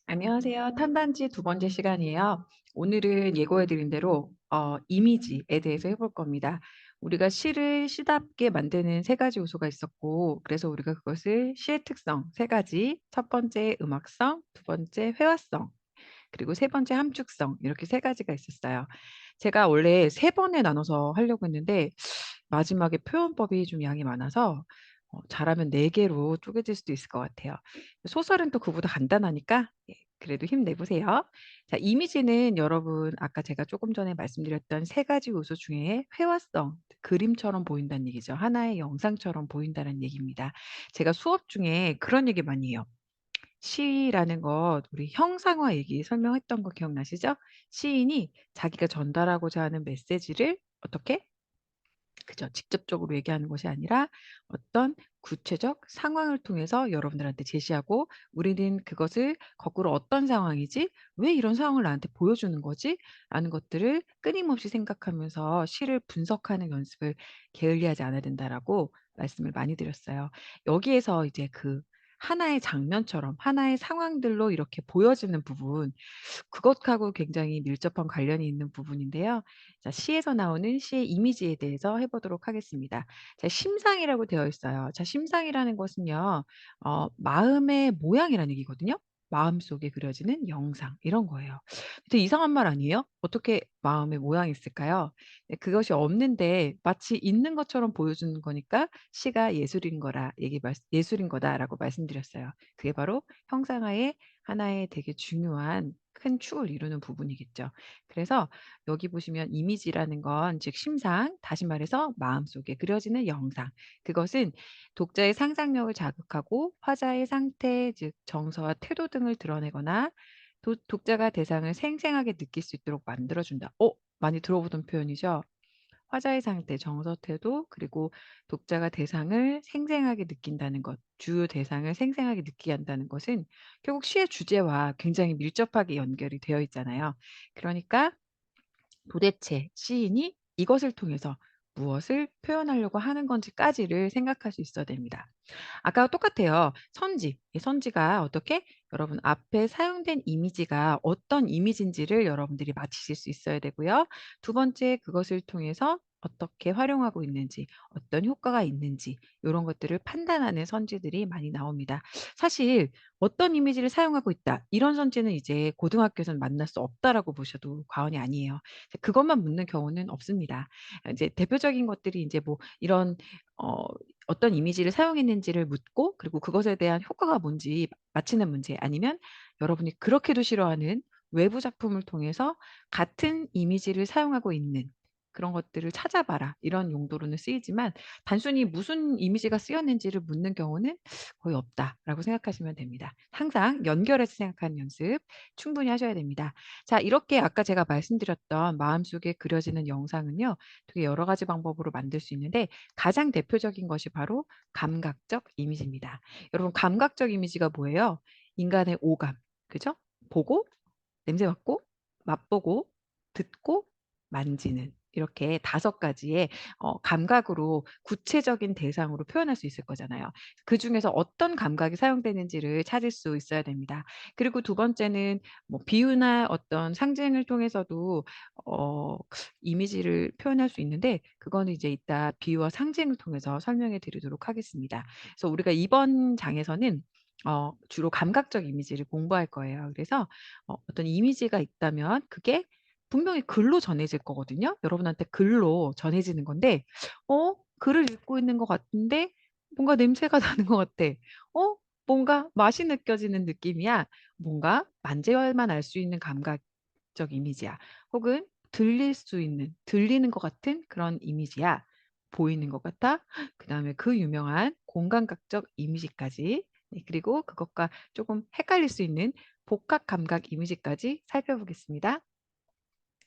안녕하세요. 탄단지 두 번째 시간이에요. 오늘은 예고해드린 대로 이미지에 대해서 해볼 겁니다. 우리가 시를 시답게 만드는 세 가지 요소가 있었고, 그래서 우리가 그것을 시의 특성 세 가지, 첫 번째 음악성, 두 번째 회화성, 그리고 세 번째 함축성, 이렇게 세 가지가 있었어요. 제가 원래 세 번에 나눠서 하려고 했는데 마지막에 표현법이 좀 양이 많아서 잘하면 네 개로 쪼개질 수도 있을 것 같아요. 소설은 또 그보다 간단하니까 예 그래도 힘내보세요. 자, 이미지는 여러분 아까 제가 조금 전에 말씀드렸던 세 가지 요소 중에 회화성, 그림처럼 보인다는 얘기죠. 하나의 영상처럼 보인다는 얘기입니다. 제가 수업 중에 그런 얘기 많이 해요. 시라는 것 우리 형상화 얘기 설명했던 거 기억나시죠? 시인이 자기가 전달하고자 하는 메시지를 어떻게 그죠. 직접적으로 얘기하는 것이 아니라 어떤 구체적 상황을 통해서 여러분들한테 제시하고 우리는 그것을 거꾸로 '어떤 상황이지? 왜 이런 상황을 나한테 보여주는 거지?' 라는 것들을 끊임없이 생각하면서 시를 분석하는 연습을 게을리하지 않아야 된다라고 말씀을 많이 드렸어요. 여기에서 이제 그 하나의 장면처럼 하나의 상황들로 이렇게 보여지는 부분 그것하고 굉장히 밀접한 관련이 있는 부분인데요. 자, 시에서 나오는 시의 이미지에 대해서 해 보도록 하겠습니다. 자, 심상이라고 되어 있어요. 자, 심상이라는 것은요. 마음의 모양이라는 얘기거든요. 마음속에 그려지는 영상 이런 거예요. 되게 이상한 말 아니에요? 어떻게 마음의 모양이 있을까요? 네, 그것이 없는데 마치 있는 것처럼 보여주는 거니까 시가 예술인 거라 예술인 거다라고 말씀드렸어요. 그게 바로 형상화의 하나의 되게 중요한 큰 축을 이루는 부분이겠죠. 그래서 여기 보시면 이미지라는 건 즉 심상, 다시 말해서 마음속에 그려지는 영상. 그것은 독자의 상상력을 자극하고 화자의 상태, 즉 정서와 태도 등을 드러내거나 독자가 대상을 생생하게 느낄 수 있도록 만들어 준다. 많이 들어보던 표현이죠. 화자의 상태, 정서 태도, 그리고 독자가 대상을 생생하게 느낀다는 것, 주요 대상을 생생하게 느끼게 한다는 것은 결국 시의 주제와 굉장히 밀접하게 연결이 되어 있잖아요. 그러니까 도대체 시인이 이것을 통해서 무엇을 표현하려고 하는 건지까지를 생각할 수 있어야 됩니다. 아까와 똑같아요. 선지. 이 선지가 어떻게 여러분 앞에 사용된 이미지가 어떤 이미지인지를 여러분들이 맞히실 수 있어야 되고요. 두 번째 그것을 통해서 어떻게 활용하고 있는지, 어떤 효과가 있는지 이런 것들을 판단하는 선지들이 많이 나옵니다. 사실 '어떤 이미지를 사용하고 있다.' 이런 선지는 이제 고등학교에서는 만날 수 없다라고 보셔도 과언이 아니에요. 그것만 묻는 경우는 없습니다. 이제 대표적인 것들이 이제 뭐 이런 어 어떤 이미지를 사용했는지를 묻고 그리고 그것에 대한 효과가 뭔지 맞히는 문제 아니면 여러분이 그렇게도 싫어하는 외부 작품을 통해서 같은 이미지를 사용하고 있는 그런 것들을 찾아봐라 이런 용도로는 쓰이지만 단순히 무슨 이미지가 쓰였는지를 묻는 경우는 거의 없다라고 생각하시면 됩니다. 항상 연결해서 생각하는 연습 충분히 하셔야 됩니다. 자, 이렇게 아까 제가 말씀드렸던 마음속에 그려지는 영상은요. 되게 여러 가지 방법으로 만들 수 있는데 가장 대표적인 것이 바로 감각적 이미지입니다. 여러분 감각적 이미지가 뭐예요? 인간의 오감. 그죠? 보고 냄새 맡고 맛보고 듣고 만지는 이렇게 다섯 가지의 감각으로 구체적인 대상으로 표현할 수 있을 거잖아요. 그중에서 어떤 감각이 사용되는지를 찾을 수 있어야 됩니다. 그리고 두 번째는 뭐 비유나 어떤 상징을 통해서도 어 이미지를 표현할 수 있는데 그거는 이제 이따 비유와 상징을 통해서 설명해 드리도록 하겠습니다. 그래서 우리가 이번 장에서는 주로 감각적 이미지를 공부할 거예요. 그래서 어떤 이미지가 있다면 그게 분명히 글로 전해질 거거든요. 여러분한테 글로 전해지는 건데 글을 읽고 있는 것 같은데 뭔가 냄새가 나는 것 같아. 뭔가 맛이 느껴지는 느낌이야. 뭔가 만져야만 알 수 있는 감각적 이미지야. 혹은 들리는 것 같은 그런 이미지야. 보이는 것 같아. 그다음에 그 유명한 공감각적 이미지까지 그리고 그것과 쪼금 헷갈릴 수 있는 복합 감각 이미지까지 살펴보겠습니다.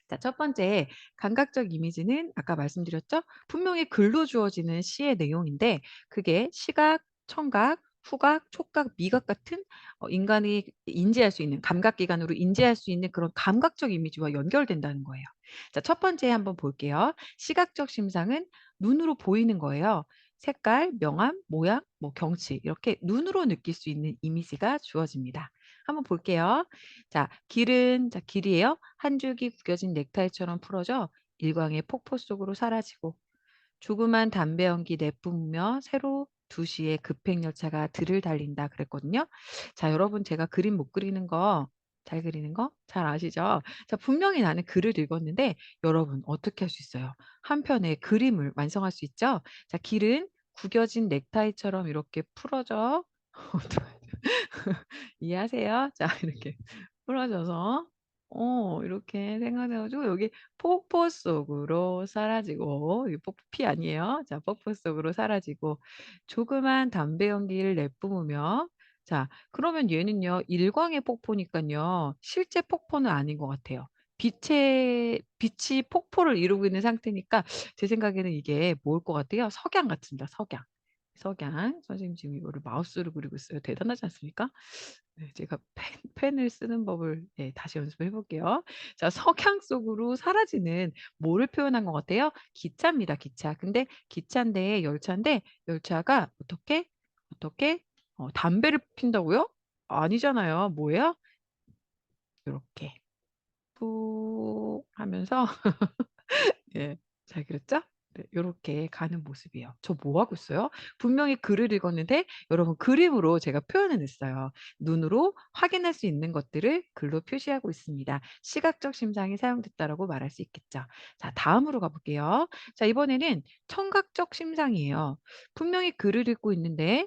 자, 첫 번째 감각적 이미지는 아까 말씀드렸죠? 분명히 글로 주어지는 시의 내용인데 그게 시각, 청각, 후각, 촉각, 미각 같은 인간이 인지할 수 있는 감각 기관으로 인지할 수 있는 그런 감각적 이미지와 연결된다는 거예요. 자, 첫 번째 한번 볼게요. 시각적 심상은 눈으로 보이는 거예요. 색깔, 명암, 모양, 뭐 경치 이렇게 눈으로 느낄 수 있는 이미지가 주어집니다. 한번 볼게요. 자, 길이에요. 한 줄기 구겨진 넥타이처럼 풀어져 일광의 폭포 속으로 사라지고 조그만 담배 연기 내뿜으며 새로 2 시에 급행 열차가 들을 달린다 그랬거든요. 자, 여러분 제가 그림 못 그리는 거 잘 그리는 거 잘 아시죠? 자, 분명히 나는 글을 읽었는데 여러분 어떻게 할 수 있어요? 한 편의 그림을 완성할 수 있죠? 자, 길은 구겨진 넥타이처럼 이렇게 풀어져 이해하세요? 자, 이렇게 풀어져서 이렇게 생각해 가지고 여기 폭포 속으로 사라지고 이게 폭포 아니에요. 자, 폭포 속으로 사라지고 조그만 담배 연기를 내뿜으며 자, 그러면 얘는요 일광의 폭포니깐요. 실제 폭포는 아닌 것 같아요. 빛이 폭포를 이루고 있는 상태니까 제 생각에는 이게 뭘 것 같아요? 석양 같습니다, 석양. 석양. 선생님 지금 이거를 마우스로 그리고 있어요. 대단하지 않습니까? 네, 제가 펜을 쓰는 법을 다시 연습해 볼게요. 자, 석양 속으로 사라지는 뭐를 표현한 것 같아요? 기차입니다, 기차. 근데 기차인데 열차인데 열차가 어떻게 담배를 핀다고요? 아니잖아요. 뭐예요? 요렇게 푹 하면서 예. 잘 그렸죠? 네. 요렇게 가는 모습이에요. 저 뭐 하고 있어요? 분명히 글을 읽었는데 여러분 그림으로 제가 표현해 냈어요. 눈으로 확인할 수 있는 것들을 글로 표시하고 있습니다. 시각적 심상이 사용됐다라고 말할 수 있겠죠. 자, 다음으로 가 볼게요. 자, 이번에는 청각적 심상이에요. 분명히 글을 읽고 있는데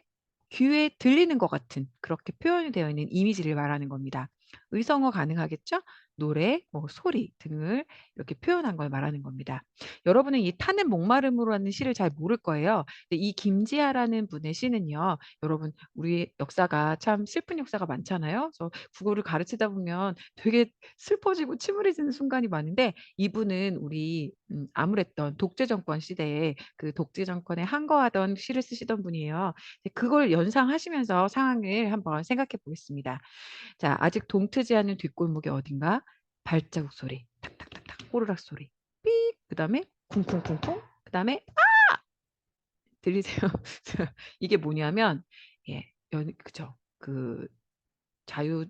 귀에 들리는 것 같은 그렇게 표현이 되어 있는 이미지를 말하는 겁니다. 의성어 가능하겠죠? 노래, 뭐 소리 등을 이렇게 표현한 걸 말하는 겁니다. 여러분은 이 타는 목마름으로라는 시를 잘 모를 거예요. 근데 이 김지아라는 분의 시는요. 여러분 우리 역사가 참 슬픈 역사가 많잖아요. 그래서 국어를 가르치다 보면 되게 슬퍼지고 침울해지는 순간이 많은데 이분은 우리 암울했던 독재 정권 시대에 그 독재 정권에 항거하던 시를 쓰시던 분이에요. 이제 그걸 연상하시면서 상황을 한번 생각해 보겠습니다. 자, 아직 동트지 않은 뒷골목의 어딘가 발자국 소리, 탁탁탁탁 호루락 소리, 삑 그다음에 쿵쿵쿵쿵 그다음에 들리세요? 이게 뭐냐면 예 그죠. 자유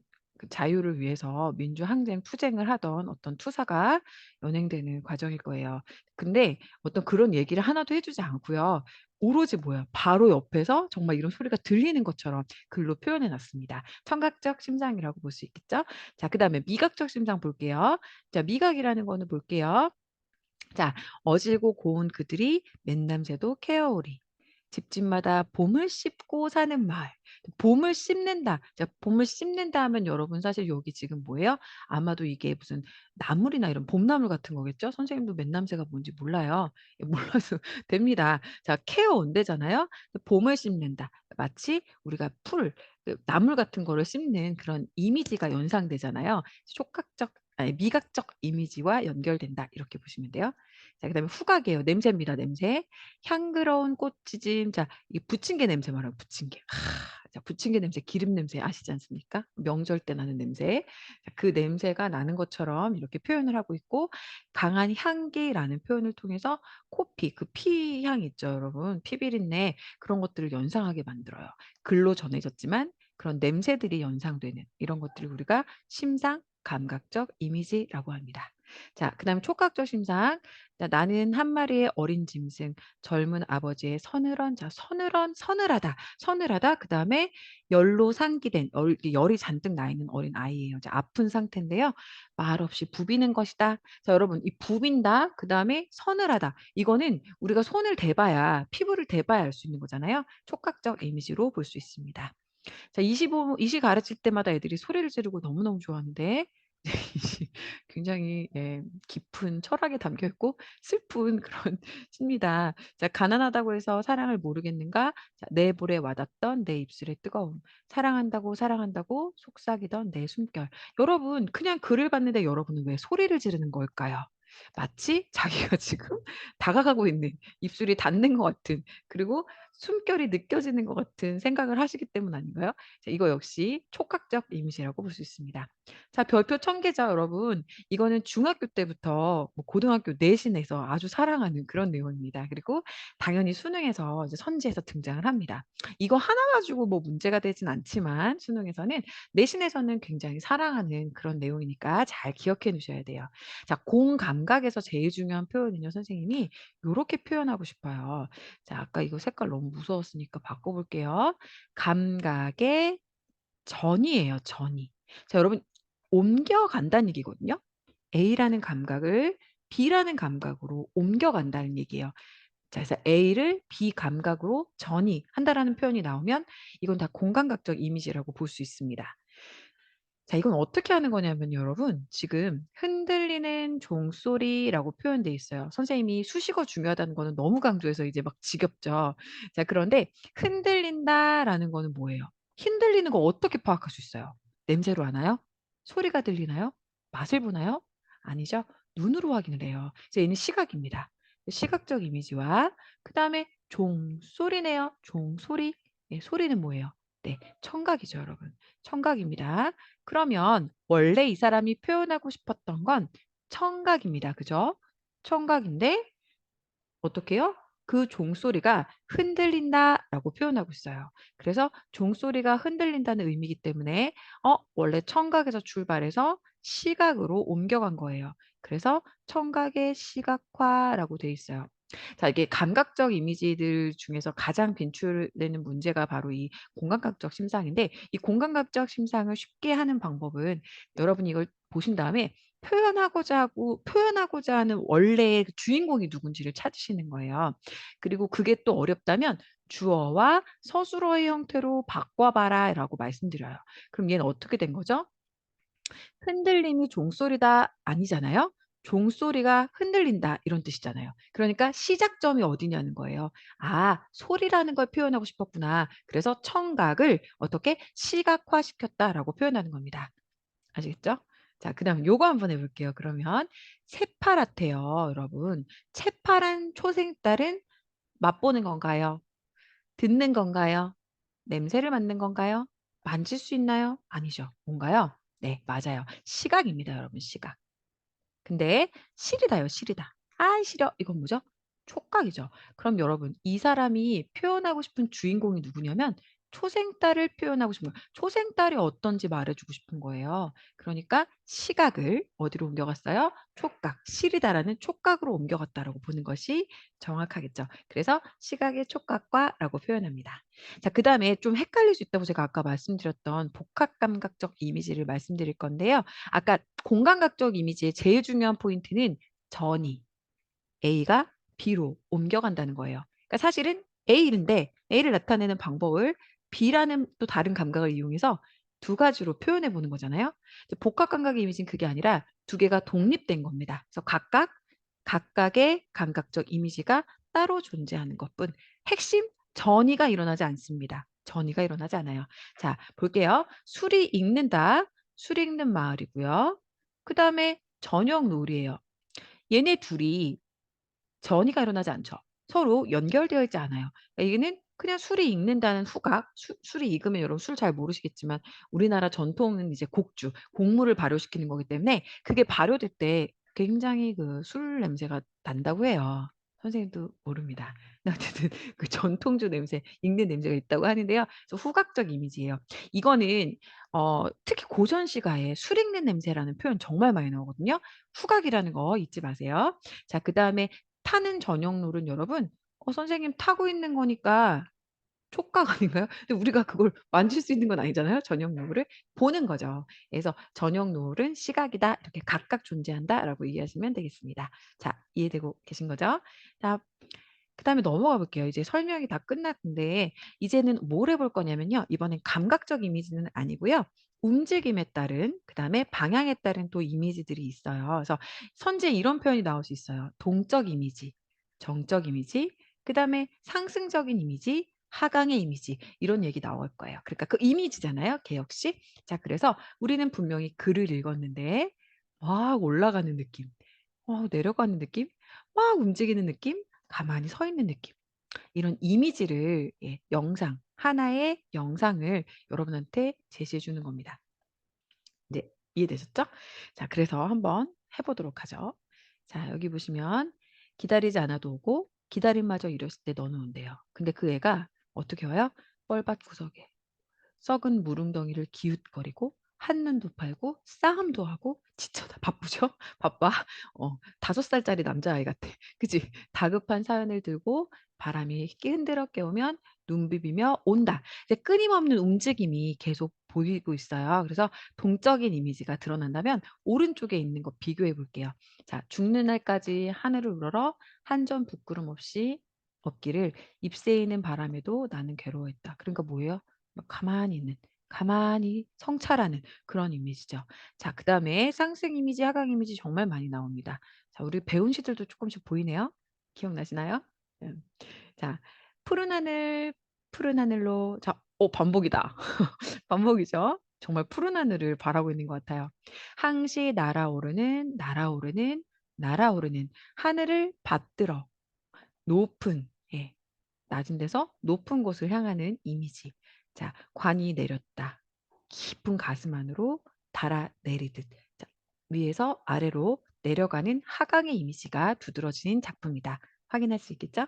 자유를 위해서 민주 항쟁 투쟁을 하던 어떤 투사가 연행되는 과정일 거예요. 근데 어떤 그런 얘기를 하나도 해 주지 않고요. 오로지 뭐야 바로 옆에서 정말 이런 소리가 들리는 것처럼 글로 표현해 놨습니다. 청각적 심상이라고 볼 수 있겠죠? 자, 그다음에 미각적 심상 볼게요. 자, 미각이라는 거는 볼게요. 자, 어질고 고운 그들이 맨남새도 케어오리. 집집마다 봄을 씹고 사는 마을. 봄을 씹는다. 자, 봄을 씹는다 하면 여러분 사실 여기 지금 뭐예요? 아마도 이게 무슨 나물이나 이런 봄나물 같은 거겠죠? 선생님도 맨남새가 뭔지 몰라요. 예, 몰라도 됩니다. 자, 케어 온대잖아요. 봄을 씹는다. 마치 우리가 나물 같은 거를 씹는 그런 이미지가 연상되잖아요. 촉각적 아니 미각적 이미지와 연결된다. 이렇게 보시면 돼요. 자, 그다음에 후각이에요. 냄새입니다, 냄새. 향그러운 꽃지짐 자, 이 부침개 냄새 말아요, 부침개. 자, 부침개 냄새 기름 냄새 아시지 않습니까? 명절 때 나는 냄새. 자, 그 냄새가 나는 것처럼 이렇게 표현을 하고 있고 강한 향기라는 표현을 통해서 코피 그 피향 있죠, 여러분. 피비린내 그런 것들을 연상하게 만들어요. 글로 전해졌지만 그런 냄새들이 연상되는 이런 것들을 우리가 심상 감각적 이미지라고 합니다. 자, 그다음에 촉각적 심상. 자, 나는 한 마리의 어린 짐승, 젊은 아버지의 서늘한 자 서늘하다, 서늘하다. 그다음에 열로 상기된 열이 잔뜩 나 있는 어린아이예요. 이제 아픈 상태인데요. 말없이 부비는 것이다. 자, 여러분 이 부빈다 그다음에 서늘하다. 이거는 우리가 손을 대봐야 피부를 대봐야 알 수 있는 거잖아요. 촉각적 이미지로 볼 수 있습니다. 자, 이 시 가르칠 때마다 애들이 소리를 지르고 너무너무 좋아하는데 이 시 굉장히 깊은 철학에 담겨 있고 슬픈 그런 시입니다. 자, 가난하다고 해서 사랑을 모르겠는가? 자, 내 볼에 와닿던 내 입술의 뜨거움. 사랑한다고 사랑한다고 속삭이던 내 숨결. 여러분 그냥 글을 봤는데 여러분은 왜 소리를 지르는 걸까요? 마치 자기가 지금 다가가고 있는 입술이 닿는 것 같은 그리고 숨결이 느껴지는 것 같은 생각을 하시기 때문 아닌가요? 자 이거 역시 촉각적 이미지라고 볼 수 있습니다. 자 별표 청계자 여러분 이거는 중학교 때부터 뭐 고등학교 내신에서 아주 사랑하는 그런 내용입니다. 그리고 당연히 수능에서 이제 선지에서 등장을 합니다. 이거 하나 가지고 뭐 문제가 되진 않지만 수능에서는 내신에서는 굉장히 사랑하는 그런 내용이니까 잘 기억해 두셔야 돼요. 자 공감각에서 제일 중요한 표현은요 선생님이 요렇게 표현하고 싶어요. 자 아까 이거 색깔 너무 무서웠으니까 바꿔 볼게요. 감각의 전이에요, 전이. 자 여러분 옮겨간다는 얘기거든요. A라는 감각을 B라는 감각으로 옮겨간다는 얘기예요. 자 그래서 A를 B 감각으로 전이한다라는 표현이 나오면 이건 다 공감각적 이미지라고 볼 수 있습니다. 자 이건 어떻게 하는 거냐면요 여러분 지금 흔들리는 종소리라고 표현돼 있어요. 선생님이 수식어 중요하다는 거는 너무 강조해서 이제 막 지겹죠. 자 그런데 흔들린다라는 거는 뭐예요? 흔들리는 거 어떻게 파악할 수 있어요? 냄새로 아나요? 소리가 들리나요? 맛을 보나요? 아니죠. 눈으로 확인을 해요. 그래서 얘는 시각입니다. 시각적 이미지와 그다음에 종소리네요. 종소리. 예 소리는 뭐예요? 네 청각이죠 여러분. 청각입니다. 그러면 원래 이 사람이 표현하고 싶었던 건 청각입니다. 그죠? 청각인데 어떻게 해요? 그 종소리가 "흔들린다."라고 표현하고 있어요. 그래서 종소리가 흔들린다는 의미이기 때문에 원래 청각에서 출발해서 시각으로 옮겨간 거예요. 그래서 청각의 시각화라고 돼 있어요. 자 이게 감각적 이미지들 중에서 가장 빈출되는 문제가 바로 이 공감각적 심상인데 이 공감각적 심상을 쉽게 하는 방법은 여러분이 이걸 보신 다음에 표현하고자 하는 원래의 그 주인공이 누군지를 찾으시는 거예요. 그리고 그게 또 어렵다면 주어와 서술어의 형태로 바꿔 봐라라고 말씀드려요. 그럼 얘는 어떻게 된 거죠? 흔들림이 종소리다 아니잖아요. 종소리가 흔들린다 이런 뜻이잖아요. 그러니까 시작점이 어디냐는 거예요. '아 소리라는 걸 표현하고 싶었구나. 그래서 청각을 어떻게 시각화시켰다.'라고 표현하는 겁니다. 아시겠죠? 자 그다음 요거 한번 해 볼게요 그러면. 새파랗대요 여러분. 새파란 초생딸은 맛보는 건가요? 듣는 건가요? 냄새를 맡는 건가요? 만질 수 있나요? 아니죠. 뭔가요? 네 맞아요. 시각입니다 여러분 시각. 근데 시리다요 시리다. "아이 시려." 이건 뭐죠? 촉각이죠. 그럼 여러분 이 사람이 표현하고 싶은 주인공이 누구냐면 초생딸을 표현하고 싶은 거예요. 초생딸이 어떤지 말해 주고 싶은 거예요. 그러니까 시각을 어디로 옮겨갔어요? 촉각. 시리다라는 촉각으로 옮겨갔다라고 보는 것이 정확하겠죠. 그래서 시각의 촉각과라고 표현합니다. 자 그다음에 좀 헷갈릴 수 있다고 제가 아까 말씀드렸던 복합감각적 이미지를 말씀드릴 건데요. 아까 공감각적 이미지의 제일 중요한 포인트는 전이 A가 B로 옮겨간다는 거예요. 그러니까 사실은 A인데 A를 나타내는 방법을 B라는 또 다른 감각을 이용해서 두 가지로 표현해 보는 거잖아요. 이제 복합 감각의 이미지는 그게 아니라 두 개가 독립된 겁니다. 그래서 각각의 감각적 이미지가 따로 존재하는 것뿐 핵심 전이가 일어나지 않습니다. 전이가 일어나지 않아요. 자 볼게요. 술이 익는다. 술 익는 마을이고요. 그다음에 저녁 놀이에요. 얘네 둘이 전이가 일어나지 않죠. 서로 연결되어 있지 않아요. 그러니까 얘는 그냥 술이 익는다는 후각, 술이 익으면 여러분 술 잘 모르시겠지만 우리나라 전통은 이제 곡주, 곡물을 발효시키는 거기 때문에 그게 발효될 때 굉장히 그 술 냄새가 난다고 해요. 선생님도 모릅니다. 근데 어쨌든 그 전통주 냄새, 익는 냄새가 있다고 하는데요. 그래서 후각적 이미지예요. 이거는 특히 고전 시가에 술 익는 냄새라는 표현 정말 많이 나오거든요. 후각이라는 거 잊지 마세요. 자 그다음에 타는 저녁놀은 여러분 선생님 타고 있는 거니까 촉각 아닌가요? 근데 우리가 그걸 만질 수 있는 건 아니잖아요, 저녁 노을을. 보는 거죠. 그래서 '저녁 노을은 시각이다. 이렇게 각각 존재한다.'라고 이해하시면 되겠습니다. 자 이해되고 계신 거죠? 자 그다음에 넘어가 볼게요. 이제 설명이 다 끝났는데 이제는 뭘 해볼 거냐면요. 이번엔 감각적 이미지는 아니고요. 움직임에 따른 그다음에 방향에 따른 또 이미지들이 있어요. 그래서 선지에 이런 표현이 나올 수 있어요. 동적 이미지, 정적 이미지, 그다음에 상승적인 이미지, 하강의 이미지 이런 얘기 나올 거예요. 그러니까 그 이미지잖아요, 걔 역시. 자 그래서 우리는 분명히 글을 읽었는데 막 올라가는 느낌, 내려가는 느낌, 막 움직이는 느낌, 가만히 서 있는 느낌. 이런 이미지를 예 영상 하나의 영상을 여러분한테 제시해 주는 겁니다. 네. 이해되셨죠? 자 그래서 한번 해 보도록 하죠. 자 여기 보시면 기다리지 않아도 오고 기다림마저 이뤘을 때 너는 온대요. 근데 그 애가 어떻게 와요? 뻘밭 구석에 썩은 무릉덩이를 기웃거리고 한눈도 팔고 싸움도 하고 지쳐다 바쁘죠? 바빠. 5 살짜리 남자아이 같아. 그지? 다급한 사연을 들고 바람이 흔들어 깨우면 눈 비비며 온다. 이제 끊임없는 움직임이 계속 보이고 있어요. 그래서 동적인 이미지가 드러난다면 오른쪽에 있는 거 비교해 볼게요. 자 "죽는 날까지 하늘을 우러러 한 점 부끄럼 없이 없기를 잎새이는 바람에도 나는 괴로워했다." 그러니까 뭐예요? 막 가만히 있는 가만히 성찰하는 그런 이미지죠. 자 그다음에 상승 이미지, 하강 이미지 정말 많이 나옵니다. 자 우리 배운 시들도 쪼끔씩 보이네요. 기억나시나요? 음. 자 푸른 하늘 푸른 하늘로 자 반복이다. 반복이죠. 정말 푸른 하늘을 바라고 있는 것 같아요. 항시 날아오르는, 날아오르는, 날아오르는 하늘을 받들어 높은 예 낮은 데서 높은 곳을 향하는 이미지. 자 관이 내렸다. 깊은 가슴 안으로 달아내리듯 자 위에서 아래로 내려가는 하강의 이미지가 두드러진 작품이다. 확인할 수 있겠죠?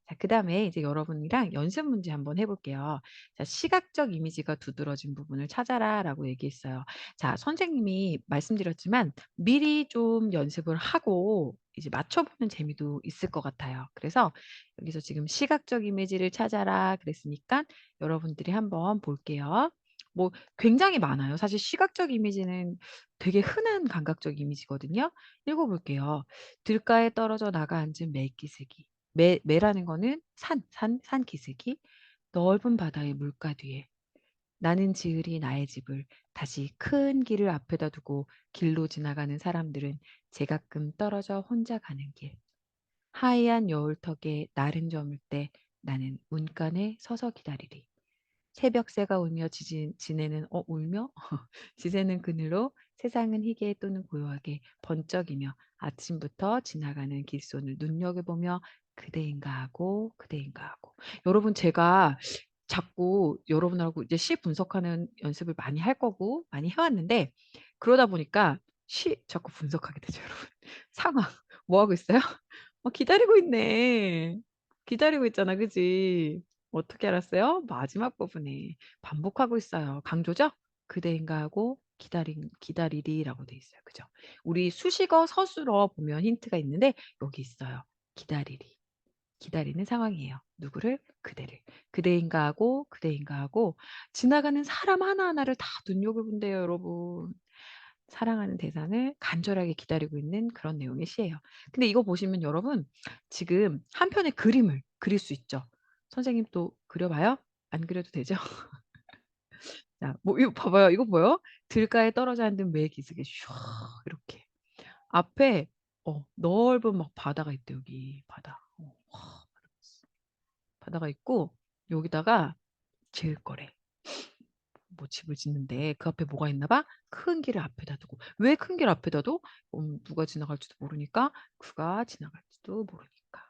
자 그다음에 이제 여러분이랑 연습 문제 한번 해 볼게요. 자 "시각적 이미지가 두드러진 부분을 찾아라."라고 얘기했어요. 자 선생님이 말씀드렸지만 미리 좀 연습을 하고 이제 맞춰 보는 재미도 있을 것 같아요. 그래서 여기서 지금 "시각적 이미지를 찾아라." 그랬으니까 여러분들이 한번 볼게요. 뭐 굉장히 많아요. 사실 시각적 이미지는 되게 흔한 감각적 이미지거든요. 읽어 볼게요. "들가에 떨어져 나가 앉은 매기슭이." 매라는 거는 산기슭이 넓은 바다의 물가 뒤에 나는 지으리 나의 집을 다시 큰 길을 앞에다 두고 길로 지나가는 사람들은 제가끔 떨어져 혼자 가는 길. 하얀 여울턱에 날은 저물 때 나는 문간에 서서 기다리리. 새벽새가 울며 지내는 울며? 지새는 그늘로 세상은 희게 또는 고요하게 번쩍이며 아침부터 지나가는 길손을 눈여겨보며 그대인가 하고 그대인가 하고. 여러분 제가 자꾸 여러분하고 이제 시 분석하는 연습을 많이 할 거고 많이 해 왔는데 그러다 보니까 시 자꾸 분석하게 되죠 여러분. 상황 뭐 하고 있어요? 기다리고 있네. 기다리고 있잖아. 그지? 어떻게 알았어요? 마지막 부분에 반복하고 있어요. 강조죠? 그대인가 하고 기다리리라고 돼 있어요. 그죠? 우리 수식어 서술어 보면 힌트가 있는데 여기 있어요. 기다리리. 기다리는 상황이에요. 누구를? 그대를. 그대인가 하고 그대인가 하고 지나가는 사람 하나하나를 다 눈여겨본대요 여러분. 사랑하는 대상을 간절하게 기다리고 있는 그런 내용의 시예요. 근데 이거 보시면 여러분 지금 한 편의 그림을 그릴 수 있죠. 선생님 또 그려 봐요? 안 그려도 되죠? 자 뭐 이거 봐봐요. 이거 보여요? 들가에 떨어져 앉은 매의 기슭에 슈 이렇게. 앞에 넓은 막 바다가 있대 여기 바다. 와 바다가 있고 여기다가 지을 거래. 뭐 집을 짓는데 그 앞에 뭐가 있나 봐? 큰 길을 앞에다 두고. 왜 큰 길 앞에다 둬? 누가 지나갈지도 모르니까 그가 지나갈지도 모르니까.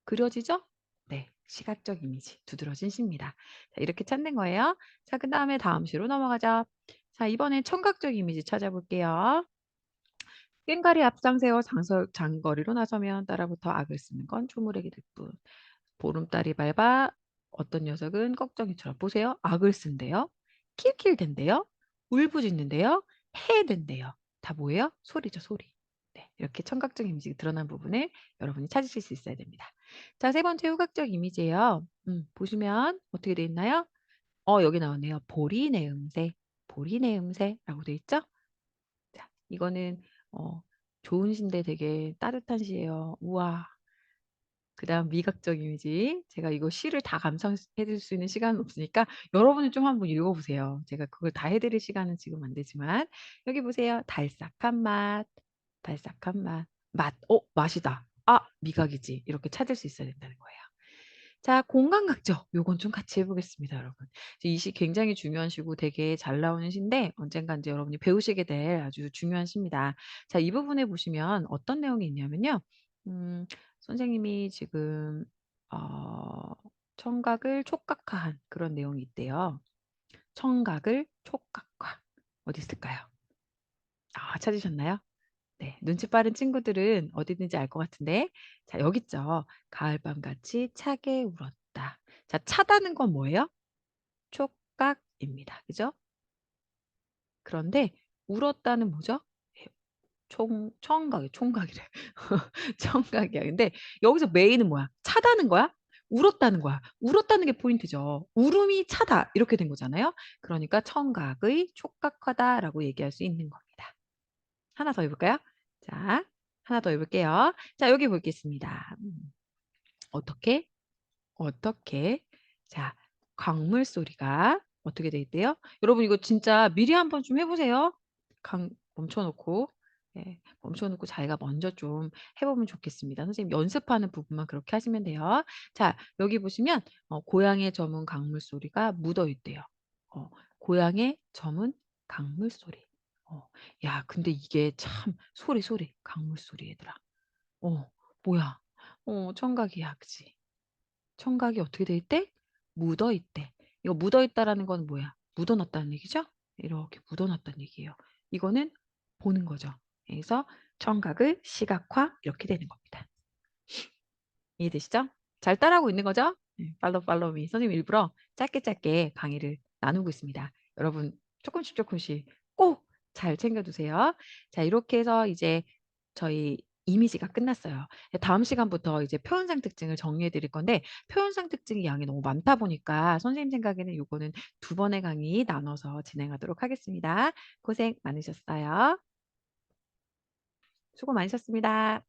그려지죠? 네. 시각적 이미지 두드러진 시입니다. 자 이렇게 찾는 거예요. 자 그다음에 다음 시로 넘어가죠. 자 이번엔 청각적 이미지 찾아볼게요. 꽹과리 앞장세워 장거리로 나서면 따라붙어 악을 쓰는 건 조물에게 될 뿐. 보름달이 밟아 어떤 녀석은 꺽정이처럼 보세요. 악을 쓴대요. 킬킬댄대요. 울부짖는데요. 해댄대요. 다 뭐예요? 소리죠, 소리. 네. 이렇게 청각적 이미지가 드러난 부분을 여러분이 찾으실 수 있어야 됩니다. 자, 세 번째 후각적 이미지예요. 보시면 어떻게 돼 있나요? 여기 나왔네요. 보리 내음새, 보리 내음새라고 돼 있죠? 자, 이거는 좋은 시인데 되게 따뜻한 시예요. 우와. 그다음 미각적 이미지. 제가 이거 시를 다 감상해 드릴 수 있는 시간은 없으니까 여러분이 좀 한번 읽어 보세요. 제가 그걸 다 해 드릴 시간은 지금 안 되지만 여기 보세요. 달싹한 맛, 달싹한 맛. 맛. 맛이다. 아 미각이지. 이렇게 찾을 수 있어야 된다는 거예요. 자 공감각적 요건 좀 같이 해 보겠습니다 여러분. 이 시 굉장히 중요한 시고 되게 잘 나오는 시인데 언젠가 인제 여러분이 배우시게 될 아주 중요한 시입니다. 자 이 부분에 보시면 어떤 내용이 있냐면요. 음 선생님이 지금 어 청각을 촉각화한 그런 내용이 있대요. 청각을 촉각화. 어디 있을까요? 아 찾으셨나요? 네. 눈치 빠른 친구들은 어디든지 알 것 같은데 자 여기 있죠. "가을밤같이 차게 울었다." 자 차다는 건 뭐예요? 촉각입니다. 그죠? 그런데 울었다는 뭐죠? 예 총 청각이 총각이래. 청각이야. 근데 여기서 메인은 뭐야? 차다는 거야? 울었다는 거야. 울었다는 게 포인트죠. "울음이 차다." 이렇게 된 거잖아요. 그러니까 "청각의 촉각화다."라고 얘기할 수 있는 겁니다. 하나 더 해 볼까요? 자 하나 더 해 볼게요. 자 여기 보겠습니다. 어떻게, 어떻게 자 광물 소리가 어떻게 돼 있대요? 여러분 이거 진짜 미리 한번 좀 해 보세요. 강 멈춰 놓고 멈춰 놓고 자기가 먼저 좀 해 보면 좋겠습니다. 선생님 연습하는 부분만 그렇게 하시면 돼요. 자 여기 보시면 고향에 저문 강물 소리가 묻어 있대요. 어 고향에 저문 강물 소리. 어 야 근데 이게 참 소리, 강물 소리 얘들아. 어 뭐야. 청각이야. 그지? 청각이 어떻게 돼 있대? 묻어 있대. 이거 묻어 있다라는 건 뭐야? 묻어 놨다는 얘기죠? 이렇게 묻어 놨다는 얘기예요. 이거는 보는 거죠. 그래서 청각을 시각화 이렇게 되는 겁니다. 이해되시죠? 잘 따라하고 있는 거죠? 네. 팔로우 미. 선생님이 일부러 짧게 짧게 강의를 나누고 있습니다. 여러분 쪼끔씩 쪼끔씩 꼭 잘 챙겨 두세요. 자 이렇게 해서 이제 저희 이미지가 끝났어요. 다음 시간부터 이제 표현상 특징을 정리해 드릴 건데 표현상 특징의 양이 너무 많다 보니까 선생님 생각에는 요거는 두 번의 강의 나눠서 진행하도록 하겠습니다. 고생 많으셨어요. 수고 많으셨습니다.